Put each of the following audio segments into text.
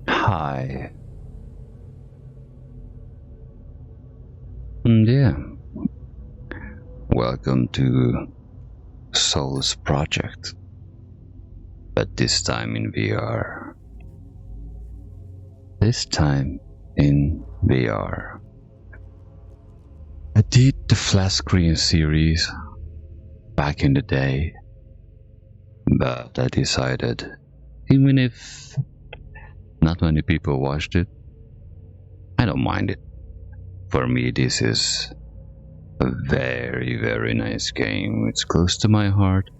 Hi. Yeah. Welcome to Solus Project. But this time in VR. This time in VR. I did the flat screen series back in the day. But I decided, even if not many people watched it, I don't mind it. For me, this is a very, very nice game. It's close to my heart.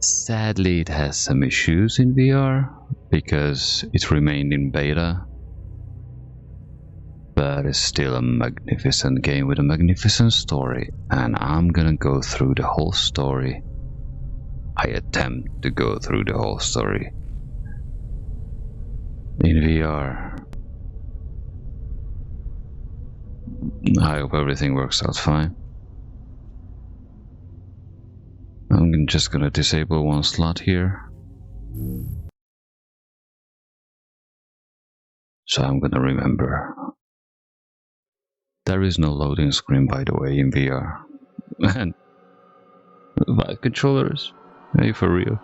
Sadly, it has some issues in VR because it remained in beta. But it's still a magnificent game with a magnificent story, and I'm gonna go through the whole story. I attempt to go through the whole story in VR. I hope everything works out fine. I'm just gonna disable one slot here. So I'm gonna remember. There is no loading screen, by the way, in VR. And Vive controllers? Are you for real?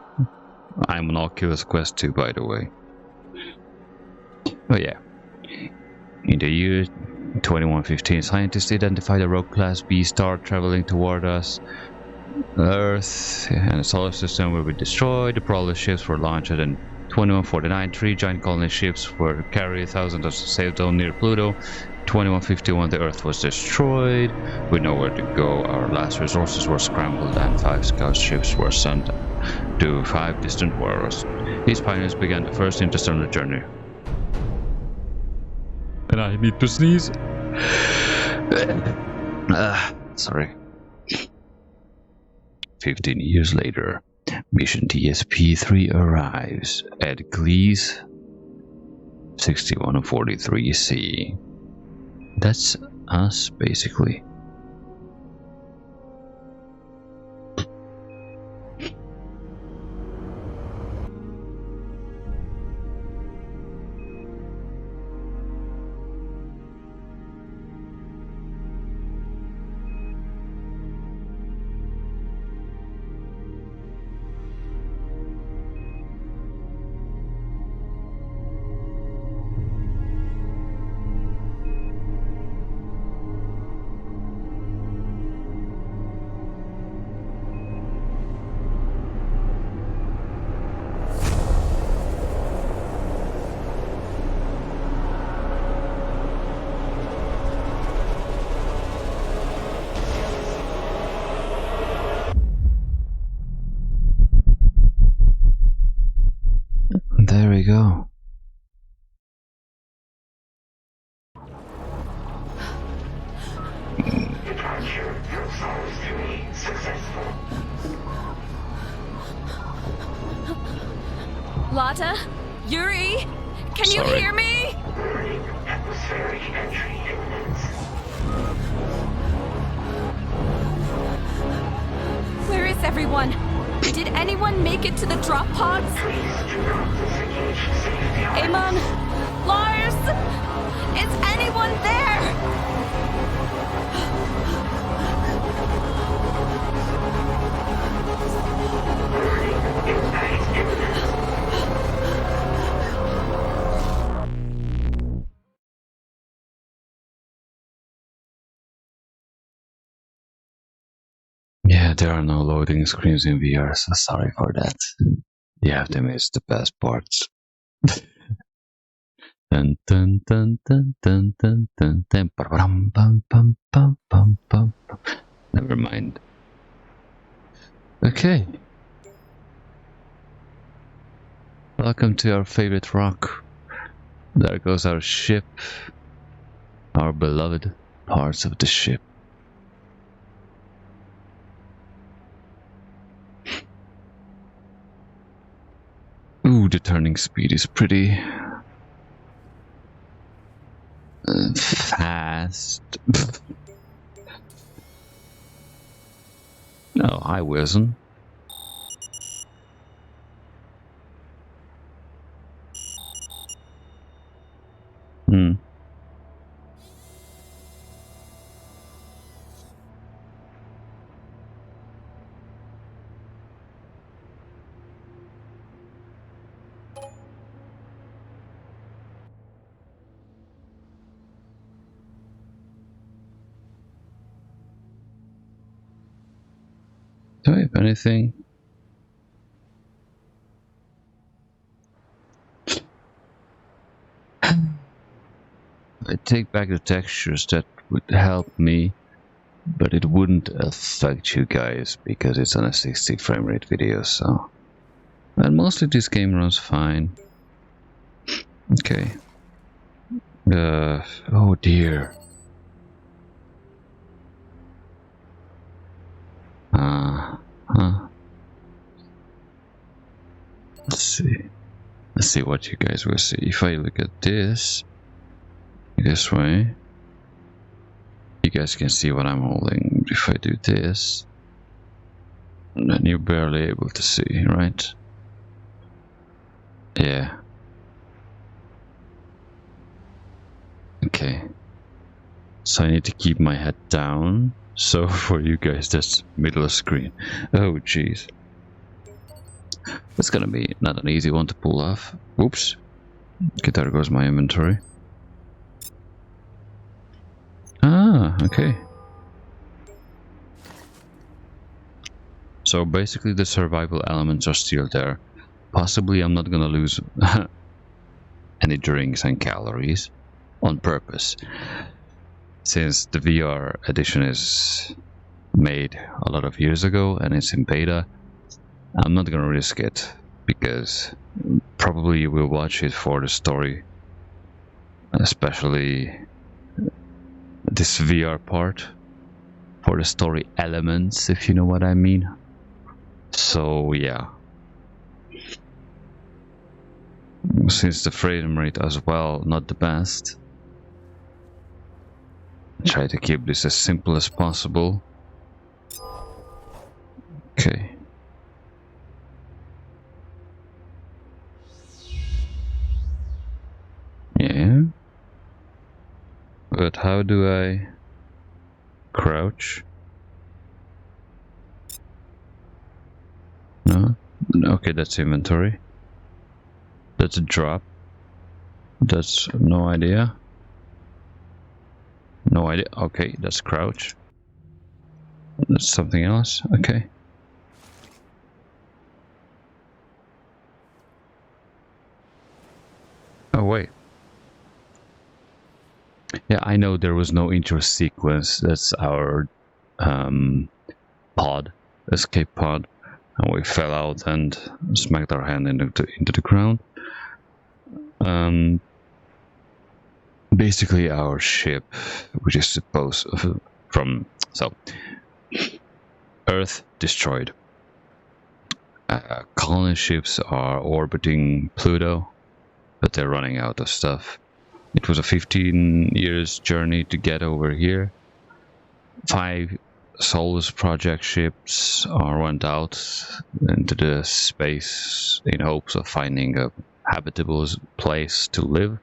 I'm on Oculus Quest 2, by the way. Oh yeah. In the year 2115, scientists identified a rogue class B star traveling toward us. Earth and the solar system will be destroyed. The Prowler ships were launched in 2149. 3 giant colony ships were carried thousands of safe zone near Pluto. 2151, the Earth was destroyed. We know where to go. Our last resources were scrambled, and 5 scout ships were sent to 5 distant worlds. These pioneers began the first interstellar journey. And I need to sneeze. Sorry. 15 years later, mission TSP-3 arrives at Gliese 6143C. That's us, basically. There we go. Departure from Solus 3 successful. Lotta? Yuri? Can you Sorry. hear me? Warning, atmospheric entry imminent. Where is everyone? Did anyone make it to the drop pods? Please do not disengage safety. Amon? Lars? Is anyone there? Warning, impact imminent. Yeah, there are no loading screens in VR, so sorry for that. You have to miss the best parts. Dun dun dun dun dun dun dun dun bum bum bum bum bum bum. Never mind. Okay. Welcome to our favorite rock. There goes our ship. Our beloved parts of the ship. Ooh, the turning speed is pretty fast. No, I wasn't. Do I have anything? I take back the textures, that would help me, but it wouldn't affect you guys because it's on a 60 frame rate video, so. And mostly this game runs fine. Okay. Oh dear. Let's see. Let's see what you guys will see. If I look at this way, you guys can see what I'm holding. If I do this, then you're barely able to see, right? Yeah. Okay. So I need to keep my head down. So for you guys, that's middle of screen. Oh jeez. That's gonna be not an easy one to pull off. Oops. Okay, there goes my inventory. Ah, okay. So basically the survival elements are still there. Possibly I'm not gonna lose any drinks and calories on purpose. Since the VR edition is made a lot of years ago and it's in beta, I'm not gonna risk it because probably you will watch it for the story, especially this VR part, for the story elements, if you know what I mean. So yeah, since the frame rate as well not the best, try to keep this as simple as possible. Okay. Yeah. But how do I crouch? No? Okay, that's inventory. That's a drop. That's no idea. No idea. Okay, that's crouch. That's something else. Okay. Oh, wait. Yeah, I know there was no intro sequence. That's our pod, escape pod. And we fell out and smacked our hand into the ground. Basically our ship, which is supposed from Earth destroyed. Colony ships are orbiting Pluto, but they're running out of stuff. It was a 15 years journey to get over here. 5 Solus Project ships went out into the space in hopes of finding a habitable place to live.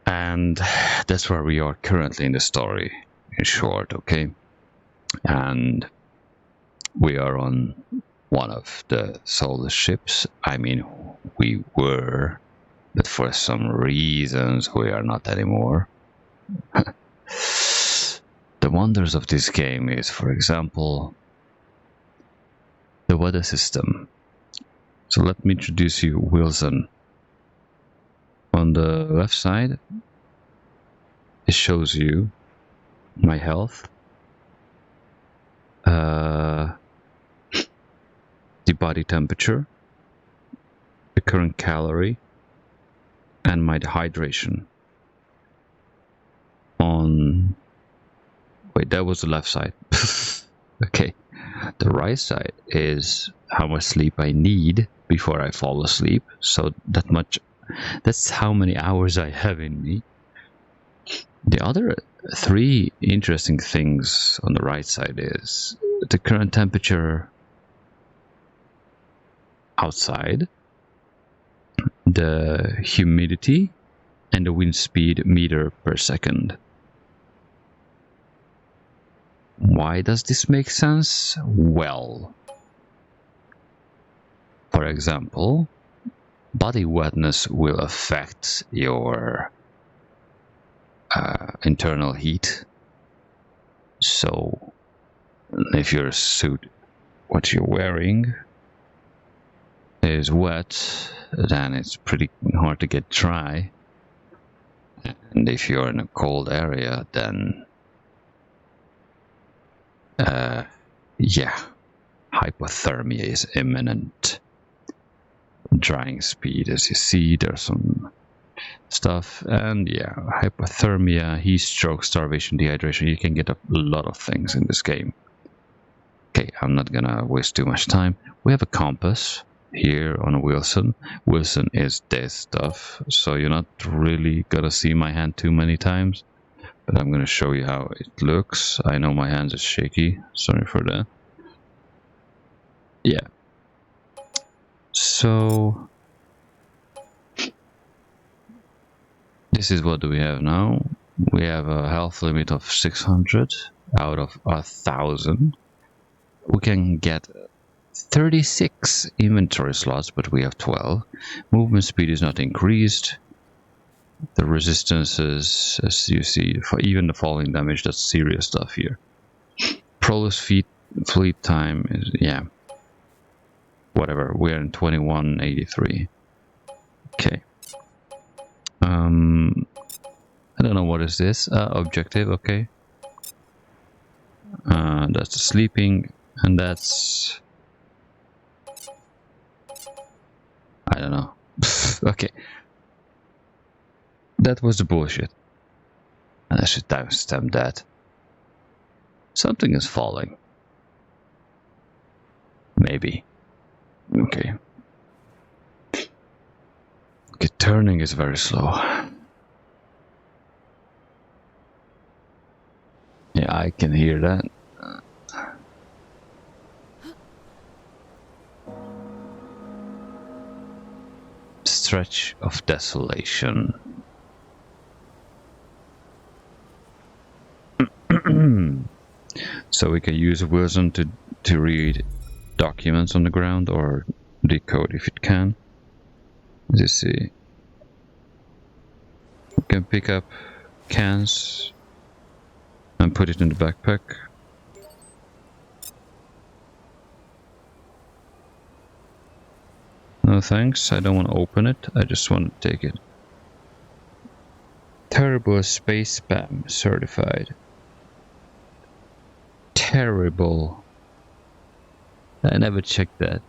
And that's where we are currently in the story, in short, okay? And we are on one of the Solus ships. I mean, we were, but for some reasons we are not anymore. The wonders of this game is, for example, the weather system. So let me introduce you Wilson. On the left side, it shows you my health, the body temperature, the current calorie, and my hydration. Wait, that was the left side. Okay. The right side is how much sleep I need before I fall asleep. So that's how many hours I have in me. The other 3 interesting things on the right side is the current temperature outside, the humidity, and the wind speed meter per second. Why does this make sense? Well, for example, body wetness will affect your internal heat. So if your suit, what you're wearing, is wet, then it's pretty hard to get dry. And if you're in a cold area, then yeah, hypothermia is imminent. Drying speed, as you see, there's some stuff, and yeah, hypothermia, heat stroke, starvation, dehydration. You can get a lot of things in this game. Okay, I'm not gonna waste too much time. We have a compass here on Wilson. Wilson is this stuff, so you're not really gonna see my hand too many times, but I'm gonna show you how it looks. I know my hands are shaky, sorry for that. Yeah, so this is what we have now. We have a health limit of 600 out of 1,000. We can get 36 inventory slots, but we have 12. Movement speed is not increased. The resistances, as you see, for even the falling damage, that's serious stuff here. Prolus fleet time is, yeah, whatever. We're in 2183. Okay. I don't know what is this. Objective, okay. That's the sleeping, and that's, I don't know. Okay. That was the bullshit. And I should timestamp that. Something is falling. Maybe. Okay. Okay, turning is very slow. Yeah, I can hear that. Stretch of desolation. So we can use Wilson to read documents on the ground or decode if it can. Let's see. We can pick up cans and put it in the backpack. No thanks, I don't want to open it, I just want to take it. Terrible space spam certified. Terrible. I never checked that.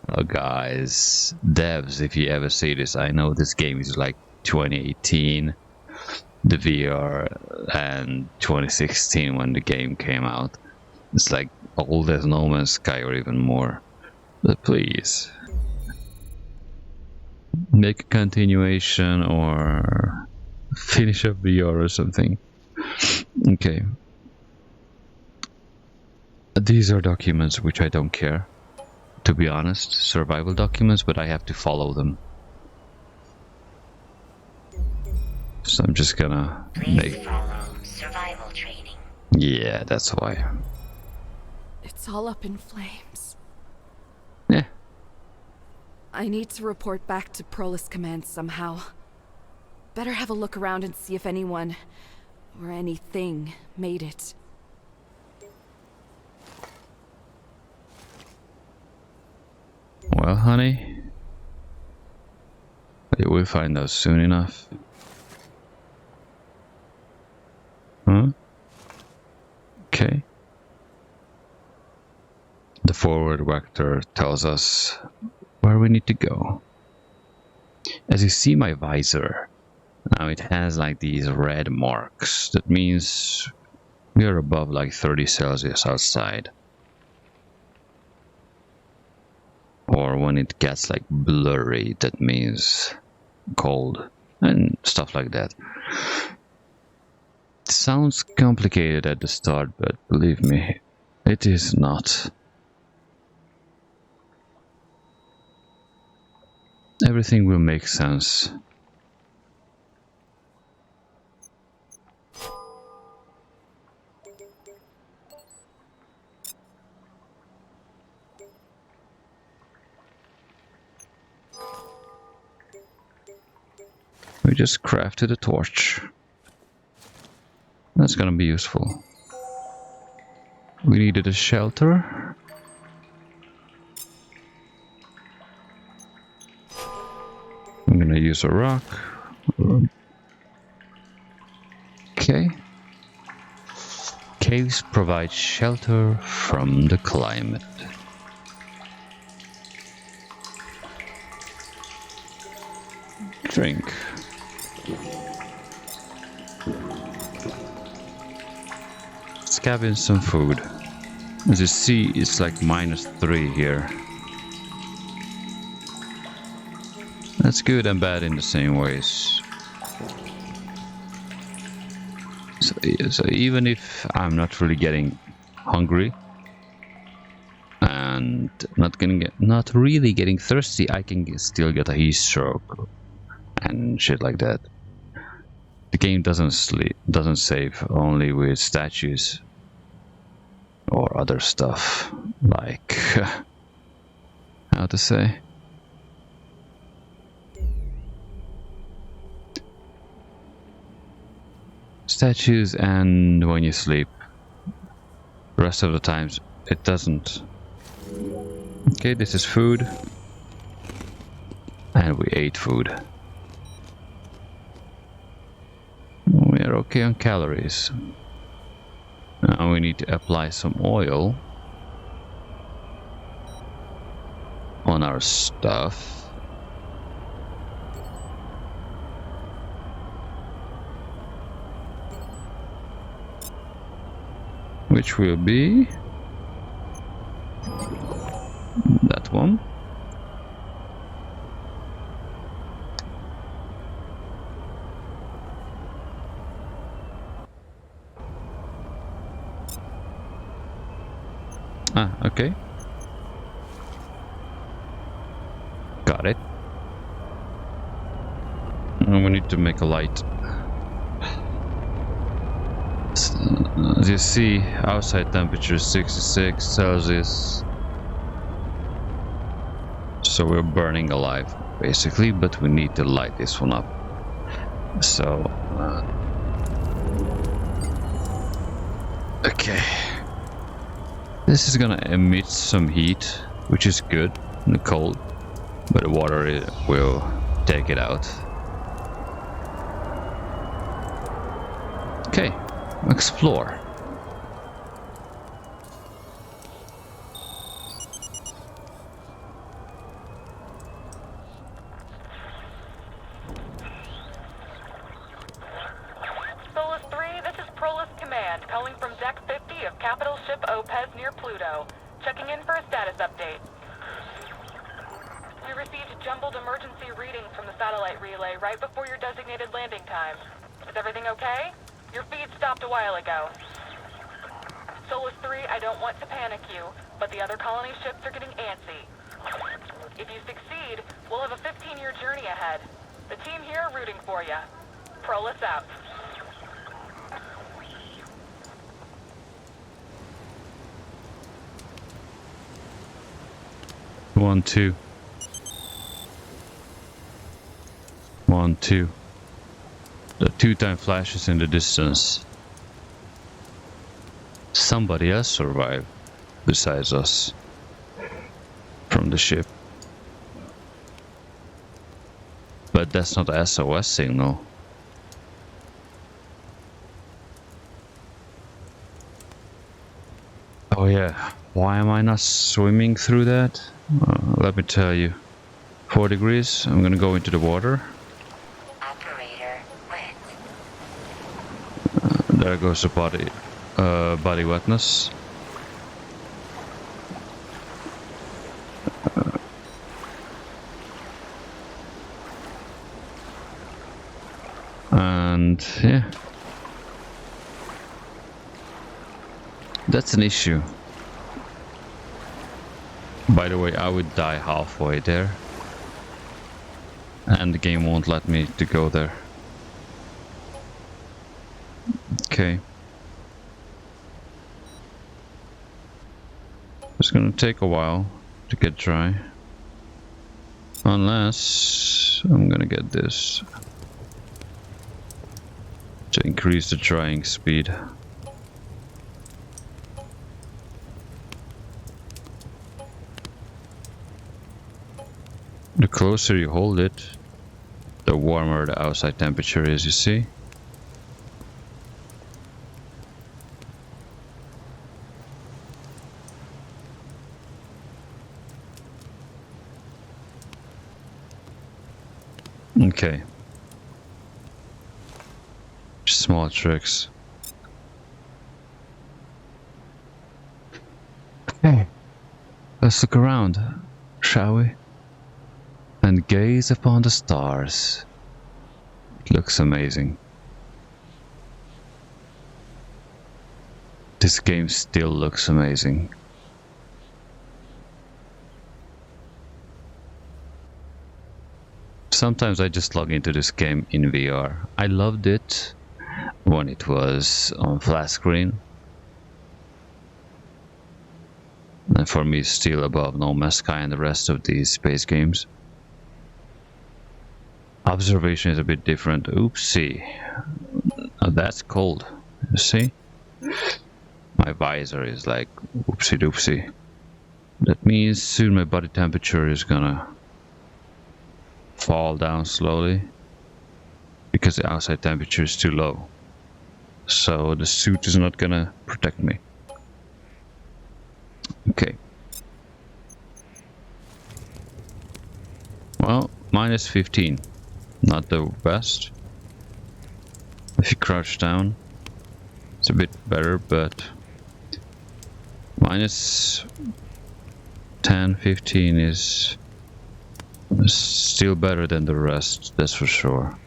Oh guys, devs, if you ever see this, I know this game is like 2018, the VR, and 2016 when the game came out. It's like old as No Man's Sky or even more. But please, make a continuation or finish up VR or something. Okay. These are documents which I don't care, to be honest. Survival documents, but I have to follow them. So I'm just gonna Please follow survival training. Yeah, that's why. It's all up in flames. Yeah. I need to report back to Prolus Command somehow. Better have a look around and see if anyone or anything made it. Well, honey, we'll find out soon enough. Huh? Okay. The forward vector tells us where we need to go. As you see my visor, now it has like these red marks. That means we are above like 30 Celsius outside. Or when it gets like blurry, that means cold and stuff like that. It sounds complicated at the start, but believe me, it is not. Everything will make sense. We just crafted a torch. That's gonna be useful. We needed a shelter. I'm gonna use a rock. Okay. Caves provide shelter from the climate. Drink. Scavenge some food. As you see, it's like -3 here. That's good and bad in the same ways. So even if I'm not really getting hungry and not really getting thirsty, I can still get a heat stroke and shit like that. The game doesn't save only with statues or other stuff like how to say. Statues and when you sleep. The rest of the times it doesn't. Okay, this is food. And we ate food. We are okay on calories. Now we need to apply some oil on our stuff. Which will be that one. Ah, okay. Got it. And we need to make a light. As you see, outside temperature is 66 Celsius. So we're burning alive, basically, but we need to light this one up. So, okay. This is gonna emit some heat, which is good in the cold, but the water will take it out. Okay, explore. Solus 3, this is Prolus Command, calling from Deck 50 of capital ship Opez near Pluto. Checking in for a status update. We received jumbled emergency readings from the satellite relay right before your designated landing time. Is everything okay? Your feed stopped a while ago. Solus 3, I don't want to panic you, but the other colony ships are getting antsy. If you succeed, we'll have a 15-year journey ahead. The team here are rooting for you. Prolus out. One, two. 1, 2. The 2-time flashes in the distance. Somebody else survived besides us from the ship. But that's not an SOS signal. Oh yeah, why am I not swimming through that? Let me tell you. 4 degrees, I'm gonna go into the water. Operator wet. There goes the body wetness. And yeah, that's an issue. By the way, I would die halfway there. and the game won't let me to go there. Okay. It's gonna take a while to get dry. Unless I'm gonna get this to increase the drying speed. The closer you hold it, the warmer the outside temperature is, you see? Okay. Small tricks. Okay. Let's look around, shall we? And gaze upon the stars. It looks amazing. This game still looks amazing. Sometimes I just log into this game in VR. I loved it when it was on flat screen. And for me, still above No Man's Sky and the rest of these space games. Observation is a bit different. Oopsie. Oh, that's cold. You see? My visor is like oopsie doopsie. That means soon my body temperature is gonna fall down slowly because the outside temperature is too low. So the suit is not gonna protect me. Okay. Well, minus 15. Not the best. If you crouch down, it's a bit better, but minus 10, 15 is still better than the rest, that's for sure.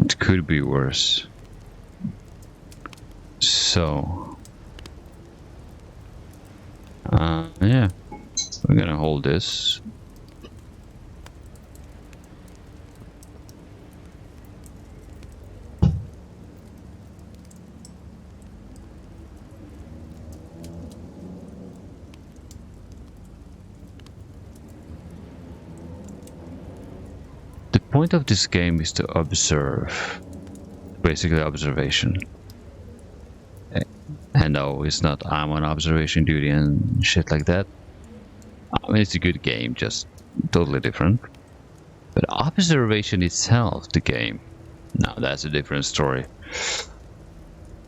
It could be worse. So, yeah, we're gonna hold this. The point of this game is to observe, basically observation. And no, it's not I'm on observation duty and shit like that. I mean, it's a good game, just totally different. But observation itself, the game, now that's a different story.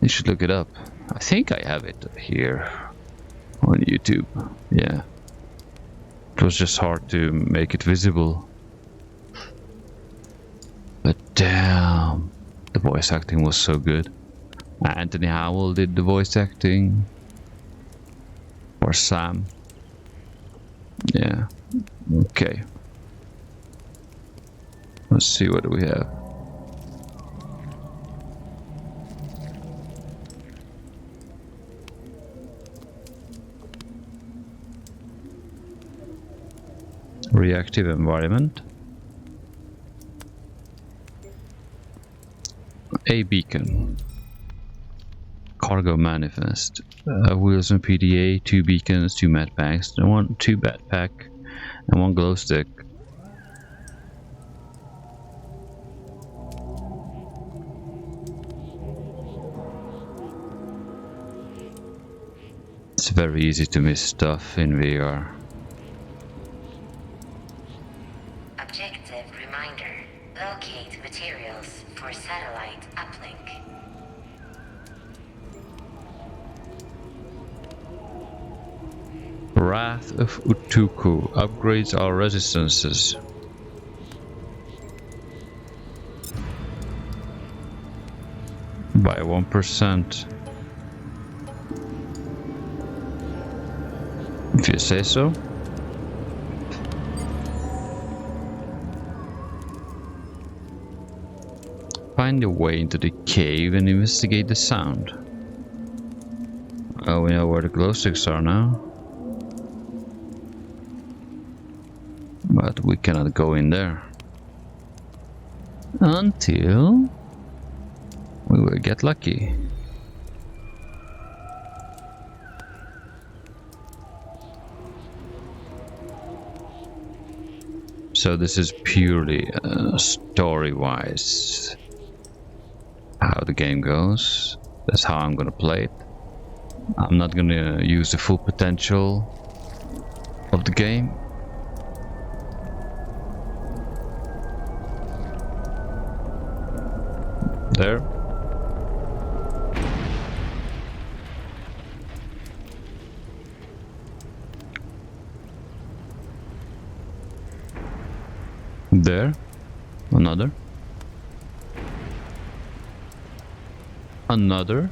You should look it up. I think I have it here on YouTube. Yeah. It was just hard to make it visible. But damn, the voice acting was so good. Anthony Howell did the voice acting. Or Sam. Yeah. Okay. Let's see what do we have. Reactive environment. A beacon. Cargo manifest. Wheels and PDA, 2 beacons, 2 med packs, 2 backpack, and 1 glow stick. It's very easy to miss stuff in VR. Objective reminder. Locate materials for satellite uplink. Wrath of Utuku upgrades our resistances. By 1%. If you say so. Find a way into the cave and investigate the sound. Oh, we know where the glow sticks are now. But we cannot go in there until we will get lucky. So this is purely story-wise how the game goes. That's how I'm gonna play it. I'm not gonna use the full potential of the game. There. There. Another. Another.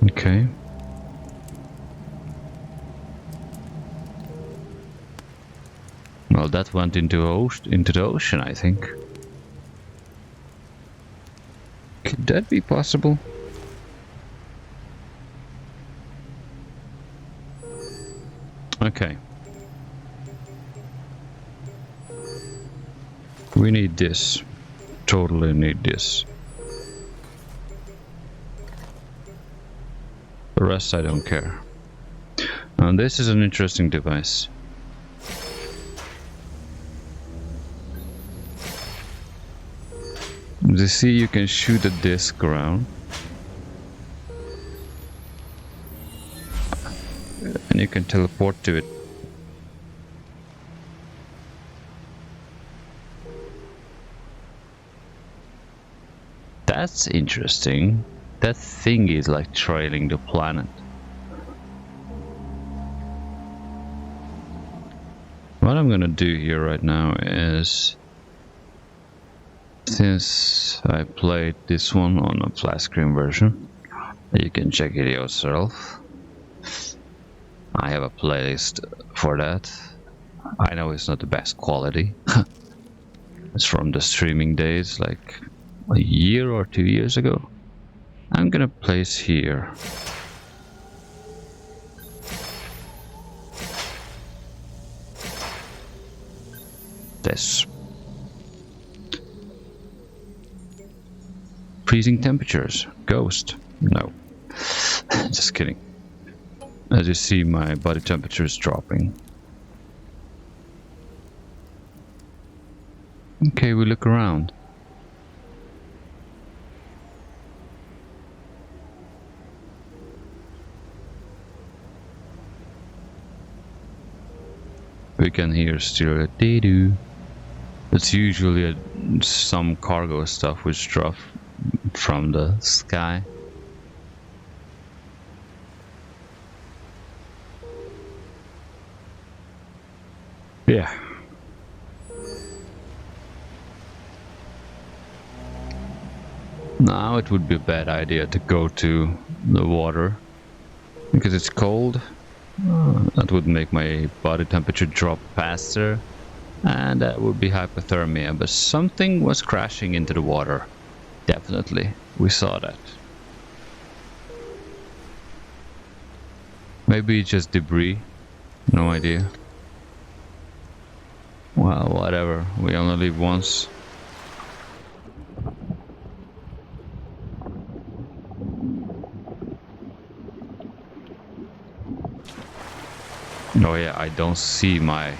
Okay. Well, that went into the ocean, I think. Could that be possible? Okay. We need this. Totally need this. The rest I don't care. And this is an interesting device. You see, you can shoot a disc around. And you can teleport to it. That's interesting. That thing is like trailing the planet. What I'm gonna do here right now is, since I played this one on a flat screen version, you can check it yourself. I have a playlist for that. I know it's not the best quality. It's from the streaming days, like a year or 2 years ago. I'm gonna place here. This. Freezing temperatures. Ghost. No. Just kidding. As you see, my body temperature is dropping. Okay, we look around. We can hear still a dee-doo. It's usually some cargo stuff which drop from the sky. Yeah. Now it would be a bad idea to go to the water because it's cold. That would make my body temperature drop faster, and that would be hypothermia. But something was crashing into the water. Definitely, we saw that. Maybe just debris. No idea. Well, whatever. We only live once. Oh yeah, I don't see my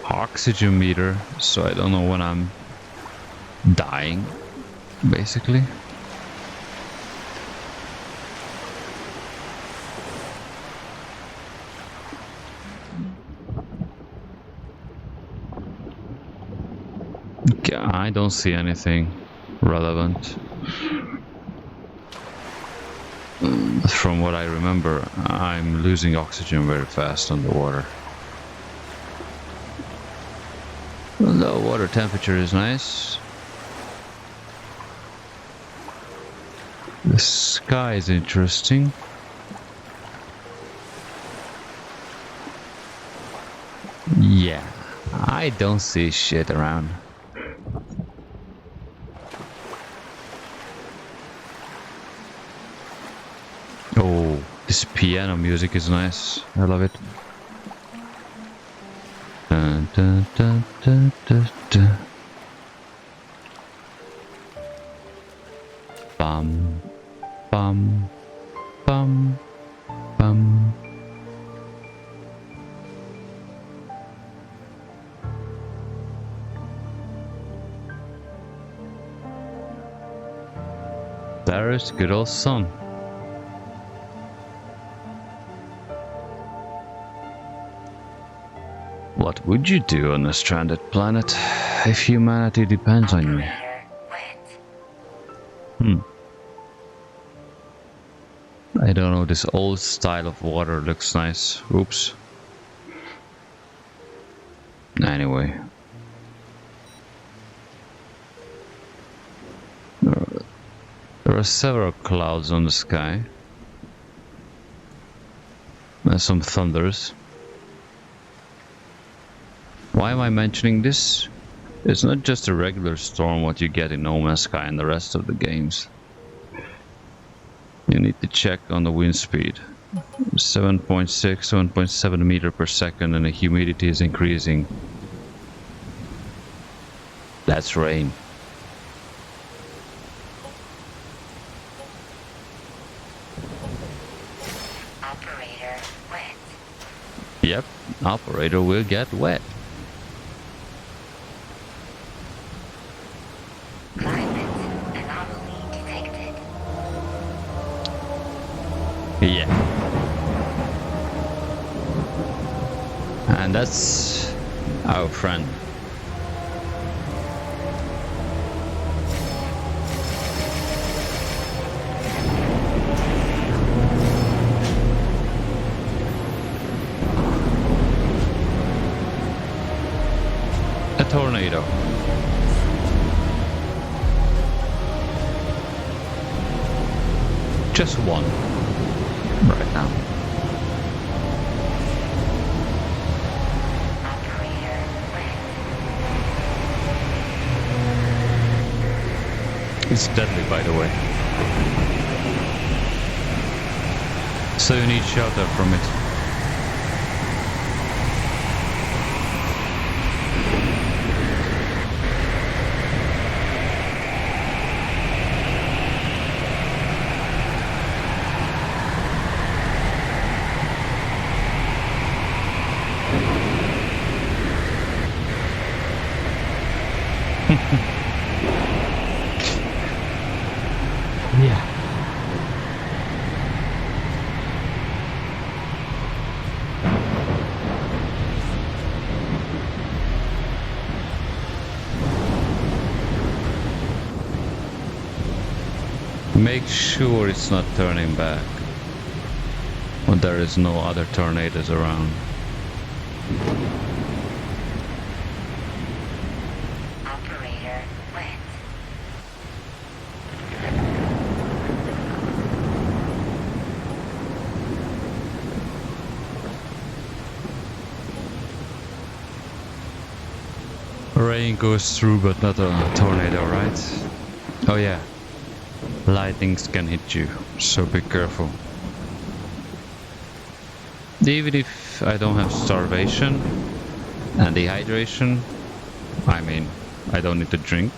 oxygen meter, so I don't know when I'm dying, basically. Okay, I don't see anything relevant. From what I remember, I'm losing oxygen very fast underwater. The water temperature is nice. The sky is interesting. Yeah, I don't see shit around. This piano music is nice. I love it. Dun, dun, dun, dun, dun, dun. Bum, bum, bum, bum. There is good old sun. What would you do on a stranded planet if humanity depends on you? I don't know, this old style of water looks nice. Oops. Anyway. There are several clouds on the sky. There's some thunders. Why am I mentioning this? It's not just a regular storm what you get in No Man's Sky and the rest of the games. You need to check on the wind speed. 7.6, 7.7 meter per second, and the humidity is increasing. That's rain. Operator wet. Yep, operator will get wet. Climate anomaly detected. Yeah. And that's our friend. A tornado. Just one right now. Operator wet. It's deadly, by the way. So you need shelter from it. Yeah. Make sure it's not turning back when there is no other tornadoes around. Operator wet. Rain goes through, but not a tornado, right? Oh yeah. Lightnings can hit you, so be careful. Even if I don't have starvation and dehydration, I mean, I don't need to drink,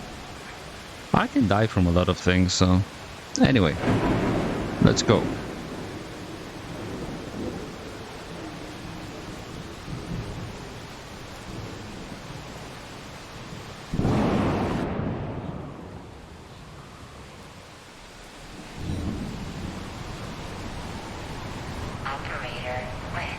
I can die from a lot of things, so... Anyway, let's go. Operator wet.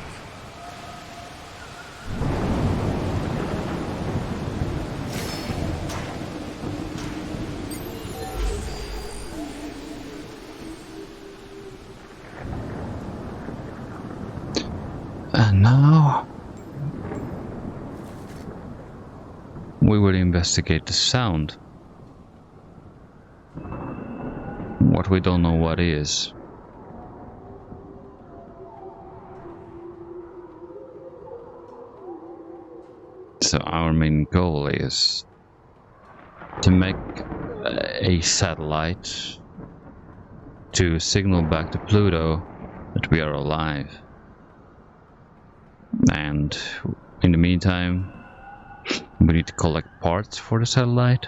And now... we will investigate the sound. What we don't know what is. So our main goal is to make a satellite to signal back to Pluto that we are alive. And in the meantime, we need to collect parts for the satellite.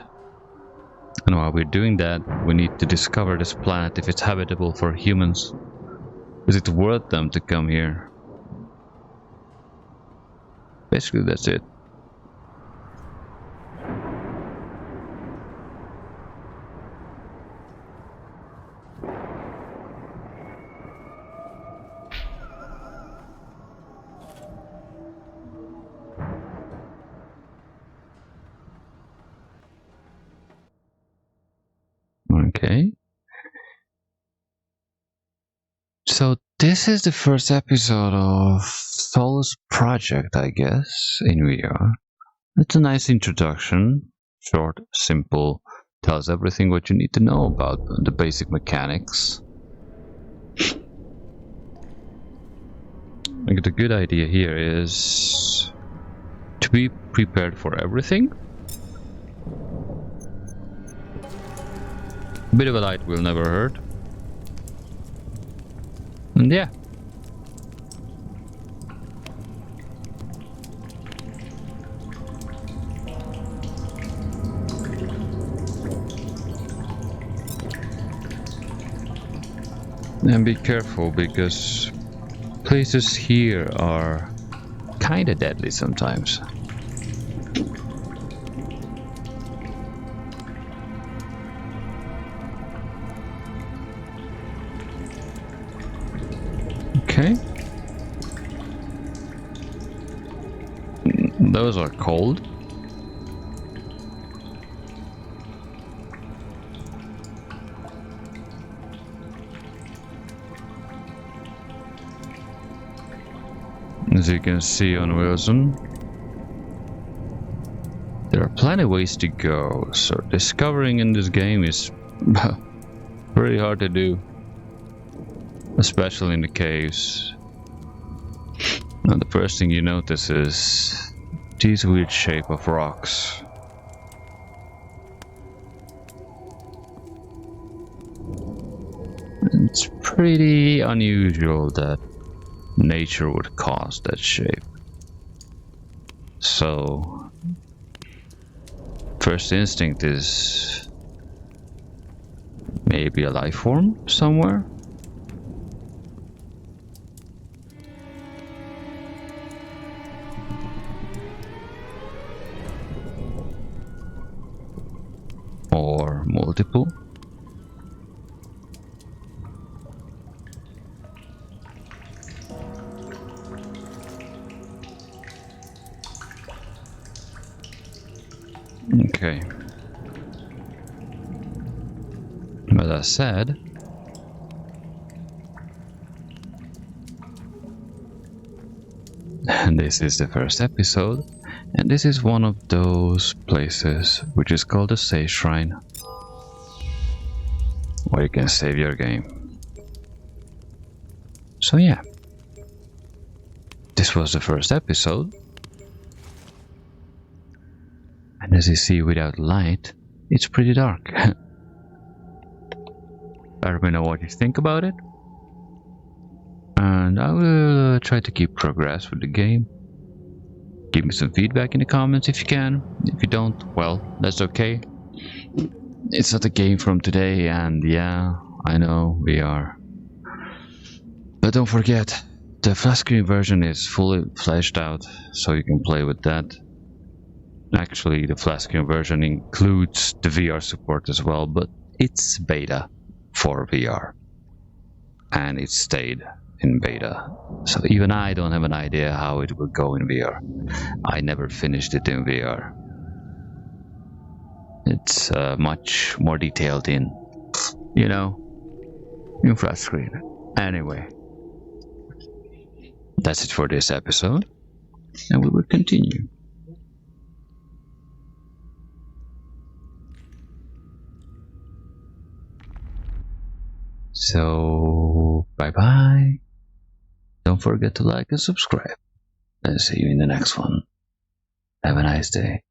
And while we're doing that, we need to discover this planet if it's habitable for humans. Is it worth them to come here? Basically, that's it. Okay. So this is the first episode of Solus Project, I guess, in VR. It's a nice introduction. Short, simple, tells everything what you need to know about the basic mechanics. Like, the good idea here is to be prepared for everything. A bit of a light will never hurt. And yeah. And be careful, because places here are kinda deadly sometimes. Okay. Those are cold. As you can see on Wilson, there are plenty of ways to go, so discovering in this game is pretty hard to do. Especially in the caves. And the first thing you notice is these weird shape of rocks. It's pretty unusual that nature would cause that shape. So, first instinct is maybe a life form somewhere. Or multiple. Okay. But as said, and this is the first episode, and this is one of those places which is called a save shrine, where you can save your game. So yeah, this was the first episode, and as you see without light, it's pretty dark. Let me know what you think about it, and I will try to keep progress with the game. Give me some feedback in the comments if you can. If you don't, well, that's okay. It's not a game from today, and yeah, I know we are. But don't forget, the flat screen version is fully fleshed out, so you can play with that. Actually, the flat screen version includes the VR support as well, but it's beta for VR. And it stayed in beta. So even I don't have an idea how it will go in VR. I never finished it in VR. It's much more detailed in, you know, in flat screen. Anyway, that's it for this episode, and we will continue. So, bye bye. Don't forget to like and subscribe, and see you in the next one. Have a nice day.